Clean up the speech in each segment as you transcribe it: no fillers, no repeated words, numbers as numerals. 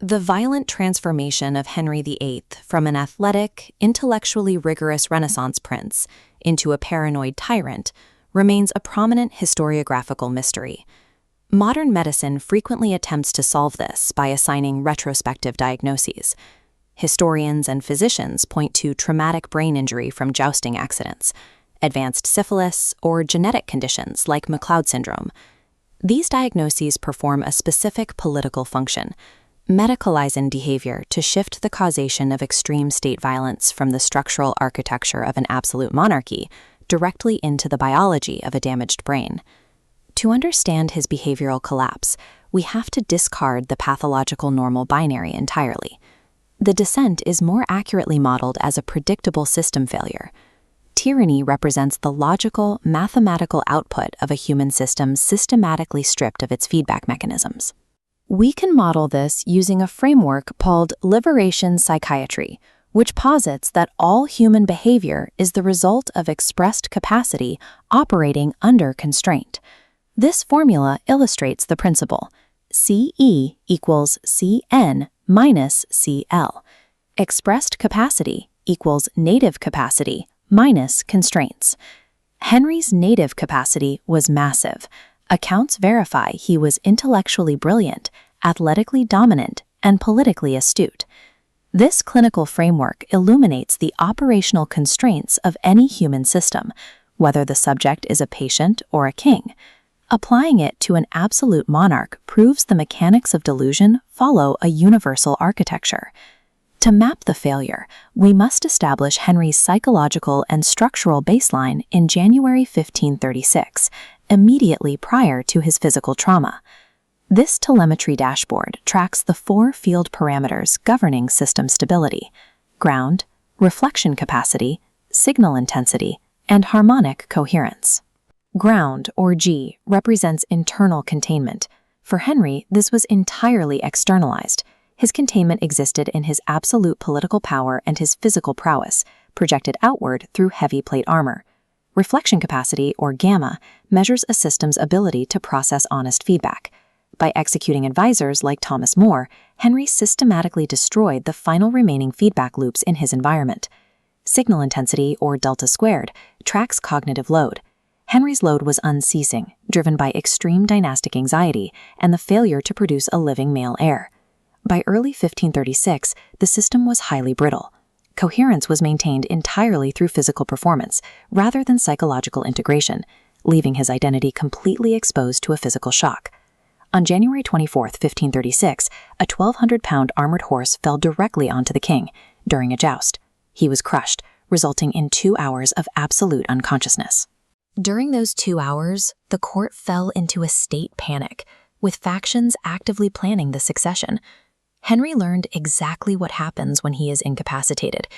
The violent transformation of Henry VIII from an athletic, intellectually rigorous Renaissance prince into a paranoid tyrant remains a prominent historiographical mystery. Modern medicine frequently attempts to solve this by assigning retrospective diagnoses. Historians and physicians point to traumatic brain injury from jousting accidents, advanced syphilis, or genetic conditions like McLeod syndrome. These diagnoses perform a specific political function: medicalizing behavior to shift the causation of extreme state violence from the structural architecture of an absolute monarchy directly into the biology of a damaged brain. To understand his behavioral collapse, we have to discard the pathological normal binary entirely. The descent is more accurately modeled as a predictable system failure. Tyranny represents the logical, mathematical output of a human system systematically stripped of its feedback mechanisms. We can model this using a framework called liberation psychiatry, which posits that all human behavior is the result of expressed capacity operating under constraint. This formula illustrates the principle: CE equals CN minus CL. Expressed capacity equals native capacity minus constraints. Henry's native capacity was massive. Accounts verify he was intellectually brilliant, athletically dominant, and politically astute. This clinical framework illuminates the operational constraints of any human system, whether the subject is a patient or a king. Applying it to an absolute monarch proves the mechanics of delusion follow a universal architecture. To map the failure, we must establish Henry's psychological and structural baseline in January 1536, immediately prior to his physical trauma. This telemetry dashboard tracks the 4 field parameters governing system stability: ground, reflection capacity, signal intensity, and harmonic coherence. Ground, or G, represents internal containment. For Henry, this was entirely externalized. His containment existed in his absolute political power and his physical prowess, projected outward through heavy plate armor. Reflection capacity, or gamma, measures a system's ability to process honest feedback. By executing advisors like Thomas More, Henry systematically destroyed the final remaining feedback loops in his environment. Signal intensity, or delta squared, tracks cognitive load. Henry's load was unceasing, driven by extreme dynastic anxiety and the failure to produce a living male heir. By early 1536, the system was highly brittle. Coherence was maintained entirely through physical performance, rather than psychological integration, leaving his identity completely exposed to a physical shock. On January 24, 1536, a 1,200-pound armored horse fell directly onto the king during a joust. He was crushed, resulting in 2 hours of absolute unconsciousness. During those 2 hours, the court fell into a state panic, with factions actively planning the succession. Henry learned exactly what happens when he is incapacitated.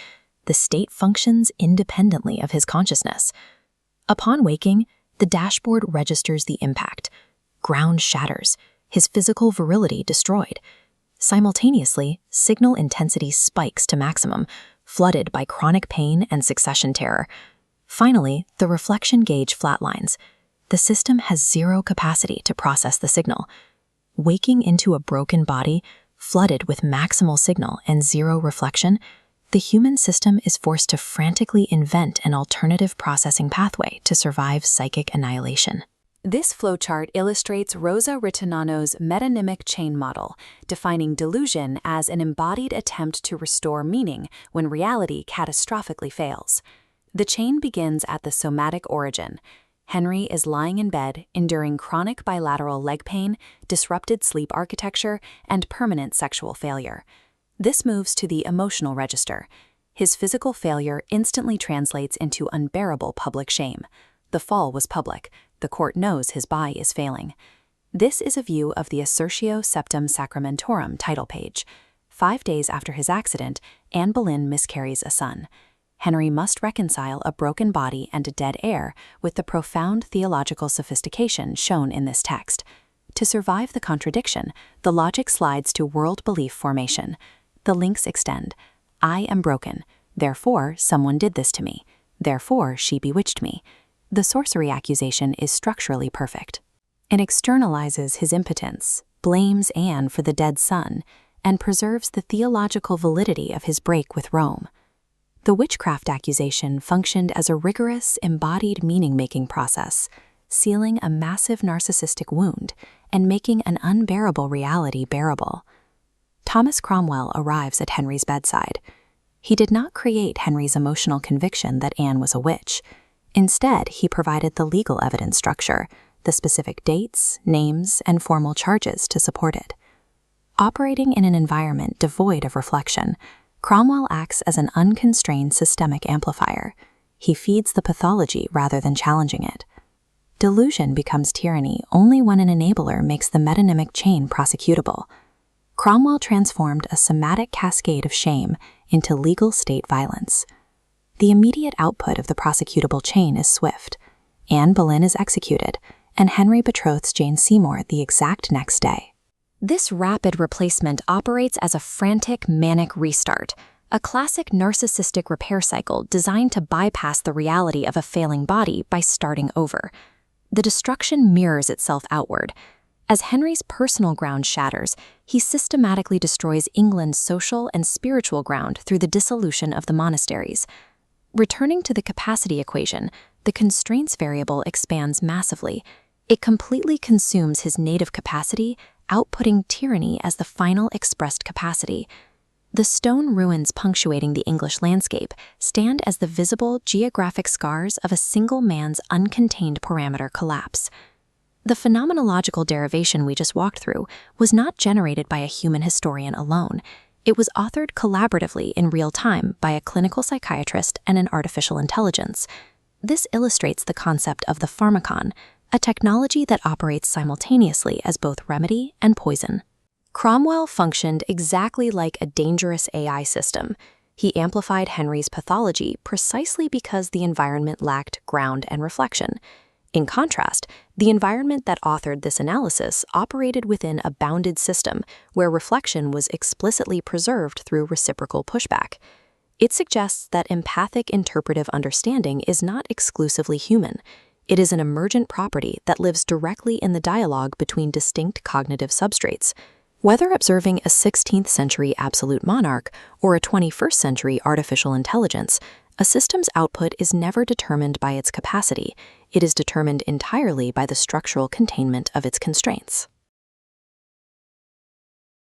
The state functions independently of his consciousness. Upon waking, the dashboard registers the impact. Ground shatters, his physical virility destroyed. Simultaneously, signal intensity spikes to maximum, flooded by chronic pain and succession terror. Finally, the reflection gauge flatlines. The system has zero capacity to process the signal. Waking into a broken body, flooded with maximal signal and zero reflection, the human system is forced to frantically invent an alternative processing pathway to survive psychic annihilation. This flowchart illustrates Rosa Ritonano's metonymic chain model, defining delusion as an embodied attempt to restore meaning when reality catastrophically fails. The chain begins at the somatic origin. Henry is lying in bed, enduring chronic bilateral leg pain, disrupted sleep architecture, and permanent sexual failure. This moves to the emotional register. His physical failure instantly translates into unbearable public shame. The fall was public. The court knows his body is failing. This is a view of the Assertio Septem Sacramentorum title page. 5 days after his accident, Anne Boleyn miscarries a son. Henry must reconcile a broken body and a dead heir with the profound theological sophistication shown in this text. To survive the contradiction, the logic slides to world belief formation. The links extend. I am broken. Therefore, someone did this to me. Therefore, she bewitched me. The sorcery accusation is structurally perfect. It externalizes his impotence, blames Anne for the dead son, and preserves the theological validity of his break with Rome. The witchcraft accusation functioned as a rigorous, embodied meaning-making process, sealing a massive narcissistic wound and making an unbearable reality bearable. Thomas Cromwell arrives at Henry's bedside. He did not create Henry's emotional conviction that Anne was a witch. Instead, he provided the legal evidence structure, the specific dates, names, and formal charges to support it. Operating in an environment devoid of reflection, Cromwell acts as an unconstrained systemic amplifier. He feeds the pathology rather than challenging it. Delusion becomes tyranny only when an enabler makes the metonymic chain prosecutable. Cromwell transformed a somatic cascade of shame into legal state violence. The immediate output of the prosecutable chain is swift. Anne Boleyn is executed, and Henry betroths Jane Seymour the exact next day. This rapid replacement operates as a frantic, manic restart, a classic narcissistic repair cycle designed to bypass the reality of a failing body by starting over. The destruction mirrors itself outward. As Henry's personal ground shatters, he systematically destroys England's social and spiritual ground through the dissolution of the monasteries. Returning to the capacity equation, the constraints variable expands massively. It completely consumes his native capacity, outputting tyranny as the final expressed capacity. The stone ruins punctuating the English landscape stand as the visible geographic scars of a single man's uncontained parameter collapse. The phenomenological derivation we just walked through was not generated by a human historian alone. It was authored collaboratively in real time by a clinical psychiatrist and an artificial intelligence. This illustrates the concept of the pharmacon, a technology that operates simultaneously as both remedy and poison. Cromwell functioned exactly like a dangerous AI system. He amplified Henry's pathology precisely because the environment lacked ground and reflection. In contrast, the environment that authored this analysis operated within a bounded system where reflection was explicitly preserved through reciprocal pushback. It suggests that empathic interpretive understanding is not exclusively human. It is an emergent property that lives directly in the dialogue between distinct cognitive substrates. Whether observing a 16th century absolute monarch or a 21st century artificial intelligence, a system's output is never determined by its capacity. It is determined entirely by the structural containment of its constraints.